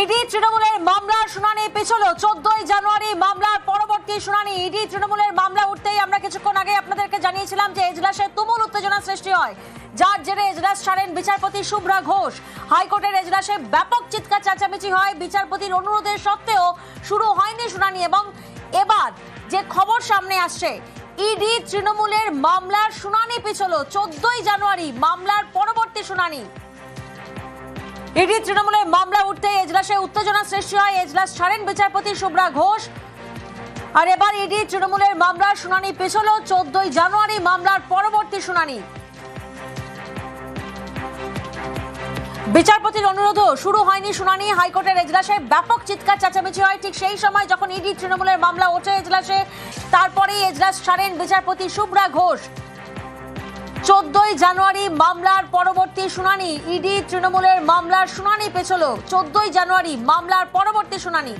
ED তৃণমূলের মামলার শুনানি পেছলো 14ই জানুয়ারি মামলার পরবর্তী শুনানি। ইডি তৃণমূলের মামলা উঠতেই আমরা কিছুক্ষণ আগে আপনাদেরকে জানিয়েছিলাম যে এজলাসে তুমুল উত্তেজনা সৃষ্টি হয়, যার জেরে এজলাস ছাড়েন বিচারপতি শুভ্রা ঘোষ। হাইকোর্টের এজলাসে ব্যাপক চিৎকার চেঁচামেচি হয়। বিচারপতির অনুরোধের সত্ত্বেও শুরু হয়নি শুনানি। এবং এবার যে খবর সামনে আসছে, ইডি তৃণমূলের মামলার শুনানি পেছলো 14ই জানুয়ারি মামলার পরবর্তী শুনানি। ইডি তৃণমূলের মামলা উঠতে এজলাসে উত্তেজনা সৃষ্টি হয়। এজলাস ছাড়েন বিচারপতি শুভ্রা ঘোষ। আর এবার ইডি তৃণমূলের মামলার শুনানি পেছল 14ই জানুয়ারি মামলার পরবর্তী শুনানি। বিচারপতির অনুরোধও শুরু হয়নি শুনানি। হাইকোর্টের এজলাসে ব্যাপক চিৎকার চেঁচামেচি হয়। ঠিক সেই সময় যখন ইডি তৃণমূলের মামলা ওঠে এজলাসে, তারপরেই এজলাস ছাড়েন বিচারপতি শুভ্রা ঘোষ। 14ই জানুয়ারি মামলার পরবর্তী শুনানি। ইডি তৃণমূলের মামলার শুনানি পেছল 14ই জানুয়ারি মামলার পরবর্তী শুনানি।